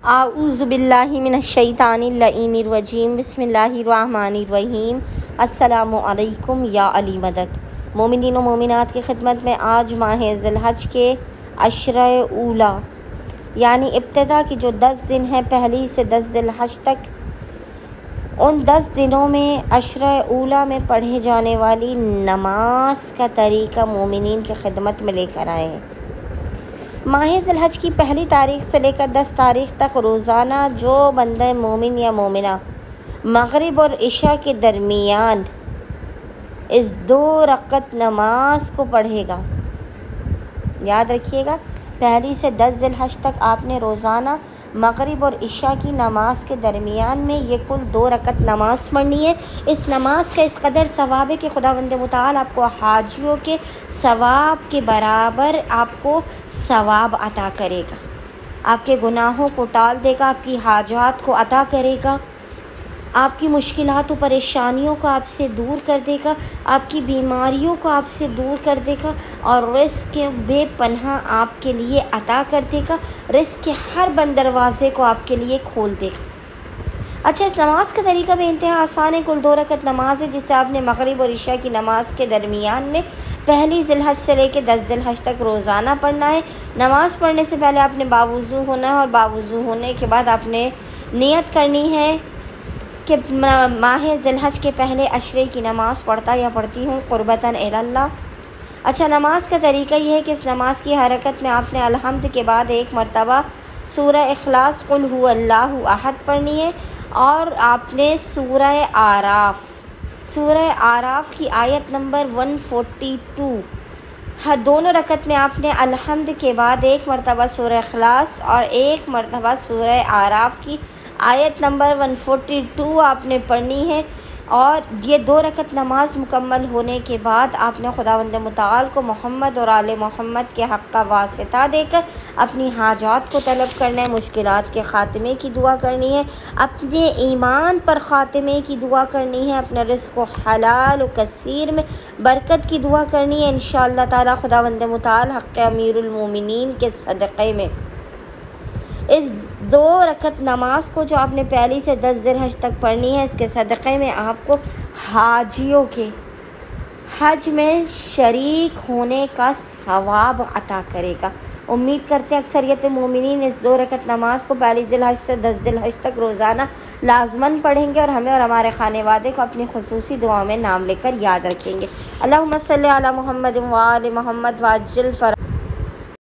आऊज़ुबिल्लाहि मिनश्शैतानिर्रजीम बिस्मिल्लाहिर्रहमानिर्रहीम। अस्सलामु अलैकुम या अली मदद। मोमिनीन व मोमिनात की खिदमत में आज माह ज़िलहज के अशरा ऊला यानी इब्तिदा की जो 10 दिन हैं, पहली से 10 ज़िलहज तक, उन 10 दिनों में अशरा ऊला में पढ़े जाने वाली नमाज का तरीक़ा मोमिनीन की खिदमत में लेकर आए हैं। माह ज़िलहज की पहली तारीख़ से लेकर 10 तारीख़ तक रोज़ाना जो बंदा मोमिन या मोमिना मग़रिब और इशा के दरमियान इस 2 रकअत नमाज को पढ़ेगा, याद रखिएगा, पहली से 10 ज़िलहज तक आपने रोज़ाना मग़रिब और इशा की नमाज के दरमियान में ये कुल 2 रकअत नमाज पढ़नी है। इस नमाज का इस कदर सवाब है कि खुदावंद मुताल आपको हाजियों के सवाब के बराबर आपको सवाब अता करेगा, आपके गुनाहों को टाल देगा, आपकी हाजात को अता करेगा, आपकी मुश्किलात और परेशानियों को आपसे दूर कर देगा, आपकी बीमारियों को आपसे दूर कर देगा और रिज़्क़ के बेपनाह आपके लिए अता कर देगा, रिज़्क़ के हर बंद दरवाज़े को आपके लिए खोल देगा। अच्छा, इस नमाज का तरीका बेइंतहा आसान है। कुल 2 रकअत नमाज है जिसे आपने मग़रिब और इशा की नमाज के दरमियान में पहली ज़िलहज से लेकर 10 ज़िलहज तक रोज़ाना पढ़ना है। नमाज़ पढ़ने से पहले आपने बावुज़ू होना है और बावुज़ू होने के बाद आपने नियत करनी है कि माह ज़िलहज के पहले अशरे की नमाज़ पढ़ता या पढ़ती हूँ क़ुर्बतन इलल्लाह। अच्छा, नमाज का तरीका यह है कि इस नमाज की हरकत में आपने अलहम्द के बाद 1 मरतबा सूरह इखलास कुल हुवल्लाहु अहद पढ़नी है और आपने सूरह आराफ की आयत नंबर 142 हर दोनों रकत में आपने अलहम्द के बाद 1 मरतबा सूरह इखलास और 1 मरतबा सूरह आराफ की आयत नंबर 142 आपने पढ़नी है। और ये 2 रकत नमाज मुकम्मल होने के बाद आपने खुदावंद मुताल को मोहम्मद और आले मोहम्मद के हक़ का वास्ता देकर अपनी हाजात को तलब करना है, मुश्किलात के ख़ात्मे की दुआ करनी है, अपने ईमान पर ख़ात्मे की दुआ करनी है, अपने रिज़्क़ को हलाल और कसीर में बरकत की दुआ करनी है। इंशाअल्लाह ताला खुदावंद मुताल हक़ अमीरुल मोमिनीन के सदक़े में इस 2 रकअत नमाज को जो आपने पहली से 10 ज़िलहज तक पढ़नी है, इसके सदक़े में आपको हाजियों के हज में शरीक होने का सवाब अता करेगा। उम्मीद करते हैं अक्सरियत मोमिनीन इस 2 रकअत नमाज को पहली ज़िलहज से 10 ज़िलहज तक रोज़ाना लाज़मन पढ़ेंगे और हमें और हमारे खानेवादे को अपनी खुसूसी दुआ में नाम लेकर याद रखेंगे। अल्लाहुम्मा सल्ली अला मुहम्मद व आले मुहम्मद वाजिल फर